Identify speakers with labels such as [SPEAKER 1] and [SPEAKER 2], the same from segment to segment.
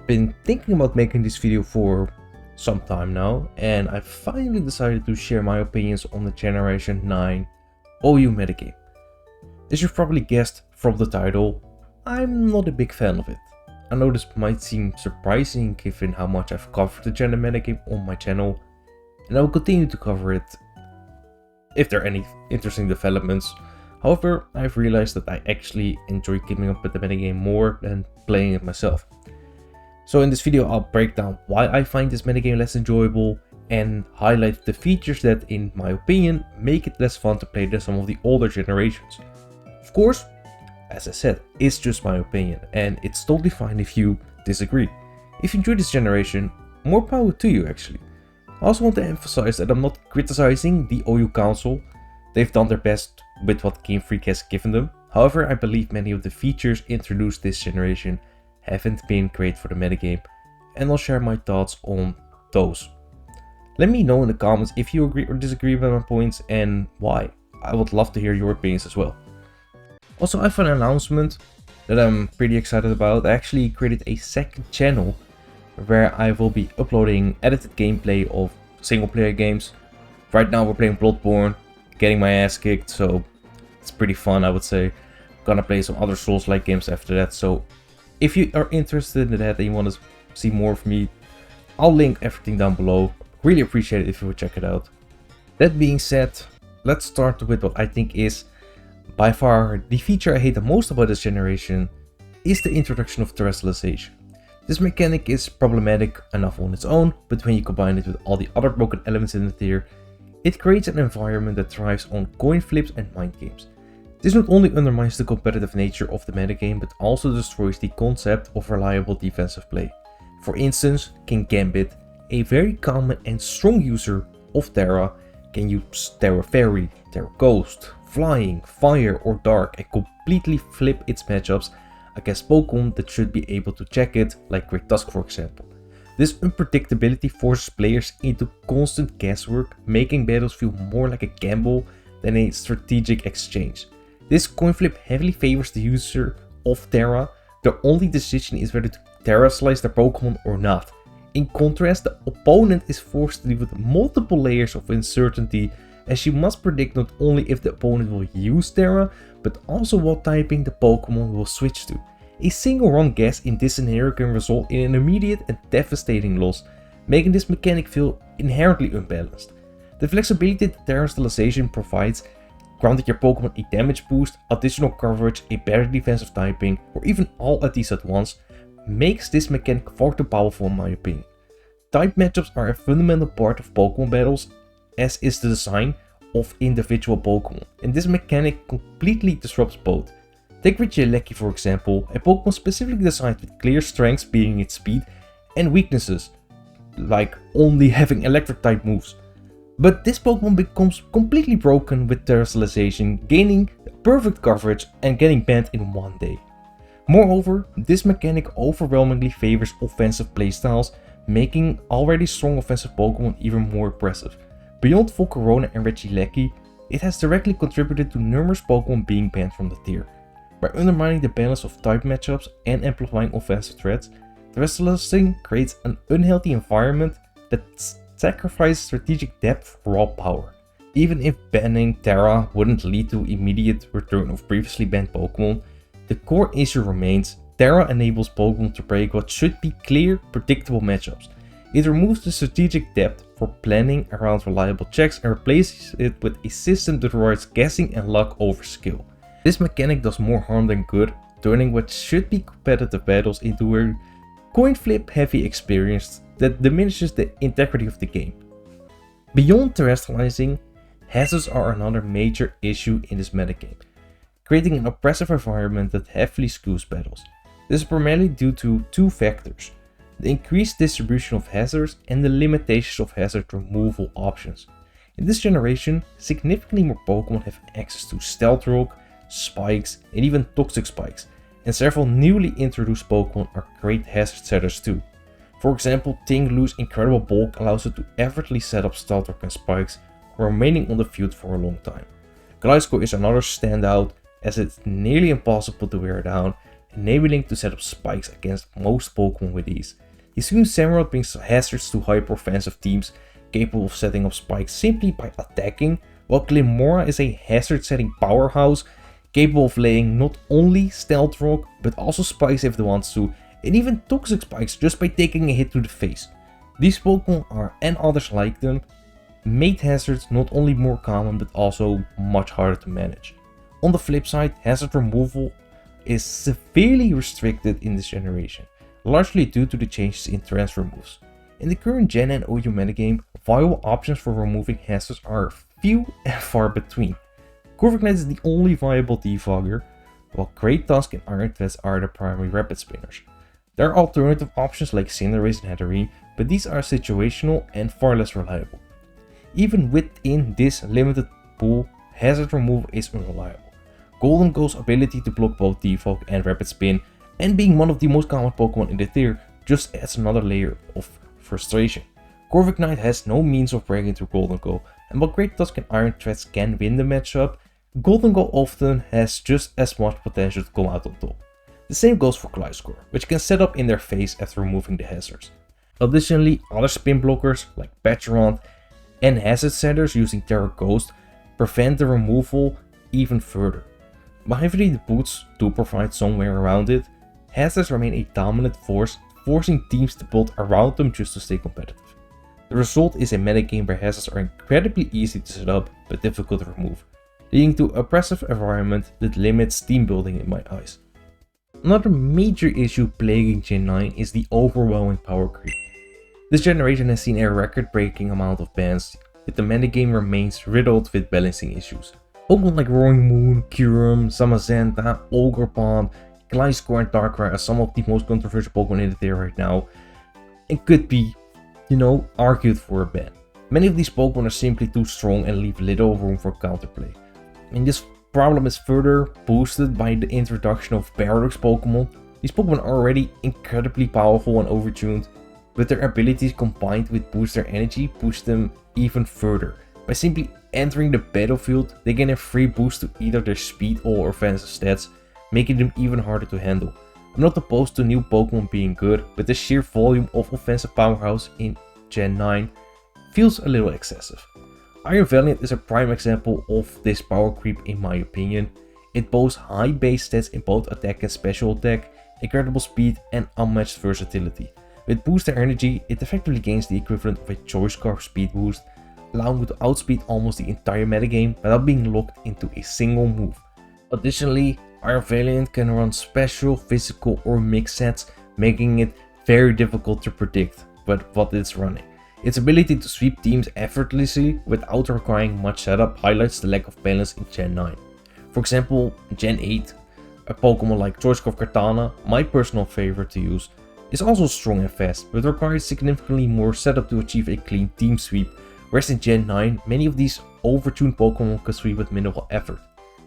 [SPEAKER 1] been thinking about making this video for some time now, and I finally decided to share my opinions on the Generation 9 OU metagame. As you've probably guessed from the title, I'm not a big fan of it. I know this might seem surprising given how much I've covered the Gen metagame on my channel, and I will continue to cover it if there are any interesting developments. However, I've realized that I actually enjoy keeping up with the metagame more than playing it myself. So in this video I'll break down why I find this metagame less enjoyable and highlight the features that, in my opinion, make it less fun to play than some of the older generations. Of course, as I said, it's just my opinion, and it's totally fine if you disagree. If you enjoy this generation, more power to you actually. I also want to emphasize that I'm not criticizing the OU Council. They've done their best with what Game Freak has given them. However, I believe many of the features introduced this generation haven't been great for the metagame, and I'll share my thoughts on those. Let me know in the comments if you agree or disagree with my points and why. I would love to hear your opinions as well. Also, I have an announcement that I'm pretty excited about. I actually created a second channel where I will be uploading edited gameplay of single player games. Right now we're playing Bloodborne, getting my ass kicked, so it's pretty fun, I would say. Gonna play some other Souls-like games after that, so if you are interested in that and you want to see more of me, I'll link everything down below. Really appreciate it if you would check it out. That being said, let's start with what I think is by far the feature I hate the most about this generation, is the introduction of terrestrialization. This mechanic is problematic enough on its own, but when you combine it with all the other broken elements in the tier, it creates an environment that thrives on coin flips and mind games. This not only undermines the competitive nature of the metagame, but also destroys the concept of reliable defensive play. For instance, King Gambit, a very common and strong user of Terra, can use Terra Fairy, Terra Ghost, Flying, Fire or Dark and completely flip its matchups against Pokemon that should be able to check it, like Great Tusk for example. This unpredictability forces players into constant guesswork, making battles feel more like a gamble than a strategic exchange. This coin flip heavily favors the user of Terra. Their only decision is whether to Terra slice their Pokemon or not. In contrast, the opponent is forced to deal with multiple layers of uncertainty, as she must predict not only if the opponent will use Terra, but also what typing the Pokemon will switch to. A single wrong guess in this scenario can result in an immediate and devastating loss, making this mechanic feel inherently unbalanced. The flexibility that terrestrialization provides, granting your Pokemon a damage boost, additional coverage, a better defensive typing, or even all at these at once, makes this mechanic far too powerful in my opinion. Type matchups are a fundamental part of Pokemon battles, as is the design of individual Pokemon, and this mechanic completely disrupts both. Take Regieleki for example, a Pokemon specifically designed with clear strengths being its speed, and weaknesses, like only having electric type moves. But this Pokemon becomes completely broken with terrestrialization, gaining perfect coverage and getting banned in one day. Moreover, this mechanic overwhelmingly favors offensive playstyles, making already strong offensive Pokemon even more impressive. Beyond Volcarona and Regieleki, it has directly contributed to numerous Pokemon being banned from the tier. By undermining the balance of type matchups and amplifying offensive threats, terrestrializing creates an unhealthy environment that sacrifices strategic depth for raw power. Even if banning Terra wouldn't lead to immediate return of previously banned Pokemon, the core issue remains. Terra enables Pokemon to break what should be clear, predictable matchups. It removes the strategic depth for planning around reliable checks and replaces it with a system that rewards guessing and luck over skill. This mechanic does more harm than good, turning what should be competitive battles into a coin flip heavy experience that diminishes the integrity of the game. Beyond terrestrializing, hazards are another major issue in this metagame, creating an oppressive environment that heavily skews battles. This is primarily due to two factors: the increased distribution of hazards and the limitations of hazard removal options. In this generation, significantly more Pokemon have access to Stealth Rock, Spikes, and even Toxic Spikes, and several newly introduced Pokemon are great hazard setters too. For example, Tinglu's incredible bulk allows it to effortlessly set up Stealth Rock and Spikes while remaining on the field for a long time. Gliscor is another standout, as it's nearly impossible to wear down, enabling to set up spikes against most Pokemon with ease. He soon Samurott brings hazards to hyper-offensive teams capable of setting up spikes simply by attacking, while Glimmora is a hazard-setting powerhouse capable of laying not only Stealth Rock but also spikes if it wants to, and even toxic spikes just by taking a hit to the face. These Pokemon are, and others like them, made hazards not only more common but also much harder to manage. On the flip side, hazard removal is severely restricted in this generation, largely due to the changes in transfer moves. In the current Gen and OU metagame, viable options for removing hazards are few and far between. Corviknight is the only viable defogger, while Great Tusk and Iron Threads are the primary rapid spinners. There are alternative options like Cinderace and Hatterene, but these are situational and far less reliable. Even within this limited pool, hazard removal is unreliable. Goldengo's ability to block both defog and rapid spin, and being one of the most common Pokemon in the tier, just adds another layer of frustration. Corviknight has no means of breaking through Goldengo, and while Great Tusk and Iron Threads can win the matchup, Goldengo often has just as much potential to come out on top. The same goes for Gliscor, which can set up in their face after removing the hazards. Additionally, other spin blockers like Patcherant and hazard setters using Terra Ghost prevent the removal even further. By having the boots to provide some way around it, hazards remain a dominant force, forcing teams to build around them just to stay competitive. The result is a metagame where hazards are incredibly easy to set up but difficult to remove, leading to an oppressive environment that limits team building in my eyes. Another major issue plaguing Gen 9 is the overwhelming power creep. This generation has seen a record-breaking amount of bans, yet the metagame remains riddled with balancing issues. Pokemon like Roaring Moon, Kyurem, Zamazenta, Ogerpon, Gliscor and Darkrai are some of the most controversial Pokemon in the tier right now, and could be, argued for a ban. Many of these Pokemon are simply too strong and leave little room for counterplay. And this problem is further boosted by the introduction of Paradox Pokemon. These Pokemon are already incredibly powerful and overtuned, but their abilities combined with booster energy push them even further. By simply entering the battlefield, they gain a free boost to either their speed or offensive stats, making them even harder to handle. I'm not opposed to new Pokemon being good, but the sheer volume of offensive powerhouse in Gen 9 feels a little excessive. Iron Valiant is a prime example of this power creep in my opinion. It boasts high base stats in both attack and special attack, incredible speed and unmatched versatility. With booster energy, it effectively gains the equivalent of a Choice Scarf speed boost, allowing you to outspeed almost the entire metagame without being locked into a single move. Additionally, Iron Valiant can run special, physical or mixed sets, making it very difficult to predict what it's running. Its ability to sweep teams effortlessly without requiring much setup highlights the lack of balance in Gen 9. For example, Gen 8, a Pokemon like Choice Scarf Kartana, my personal favorite to use, is also strong and fast, but requires significantly more setup to achieve a clean team sweep, whereas in Gen 9, many of these overtuned Pokemon can sweep with minimal effort.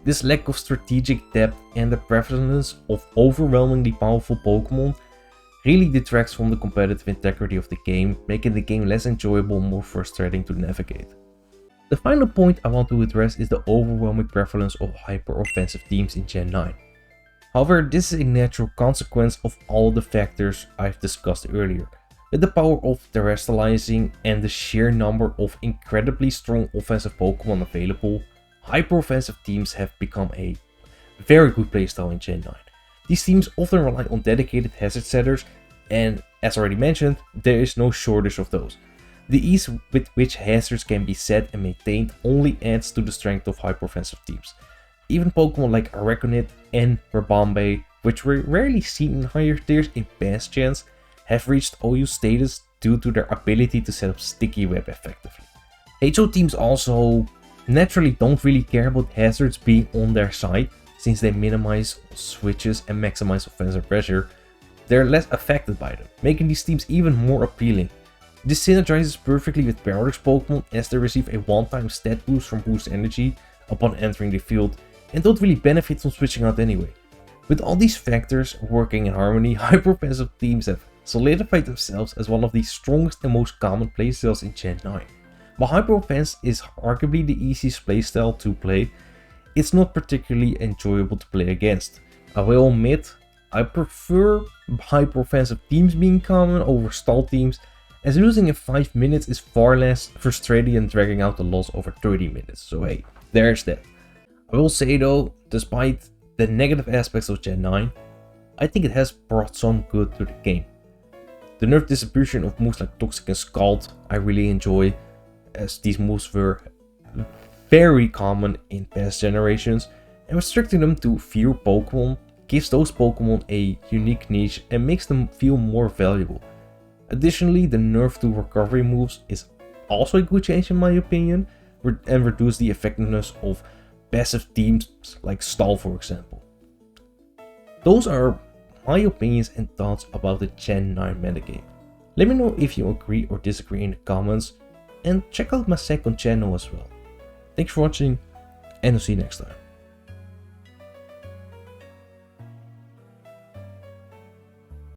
[SPEAKER 1] This lack of strategic depth and the prevalence of overwhelmingly powerful Pokemon really detracts from the competitive integrity of the game, making the game less enjoyable and more frustrating to navigate. The final point I want to address is the overwhelming prevalence of hyper-offensive teams in Gen 9. However, this is a natural consequence of all the factors I've discussed earlier. With the power of terrestrializing and the sheer number of incredibly strong offensive Pokemon available, hyper-offensive teams have become a very good playstyle in Gen 9. These teams often rely on dedicated hazard setters, and as already mentioned, there is no shortage of those. The ease with which hazards can be set and maintained only adds to the strength of hyper-offensive teams. Even Pokemon like Araquanid and Rabambe, which were rarely seen in higher tiers in past gens, have reached OU status due to their ability to set up sticky web effectively. HO teams also naturally don't really care about hazards being on their side, since they minimize switches and maximize offensive pressure. They're less affected by them, making these teams even more appealing. This synergizes perfectly with Paradox Pokemon as they receive a one-time stat boost from boost energy upon entering the field and don't really benefit from switching out anyway. With all these factors working in harmony, hyper-offensive teams have solidified themselves as one of the strongest and most common playstyles in Gen 9. While hyper-offense is arguably the easiest playstyle to play, it's not particularly enjoyable to play against. I will admit, I prefer hyper-offensive teams being common over stall teams, as losing in 5 minutes is far less frustrating than dragging out the loss over 30 minutes, so hey, there's that. I will say though, despite the negative aspects of Gen 9, I think it has brought some good to the game. The nerf distribution of moves like Toxic and Scald I really enjoy, as these moves were very common in past generations, and restricting them to fewer Pokemon gives those Pokemon a unique niche and makes them feel more valuable. Additionally, the nerf to recovery moves is also a good change in my opinion, and reduce the effectiveness of passive teams like Stall for example. Those are my opinions and thoughts about the Gen 9 metagame. Let me know if you agree or disagree in the comments, and check out my second channel as well. Thanks for watching, and I'll see you next time.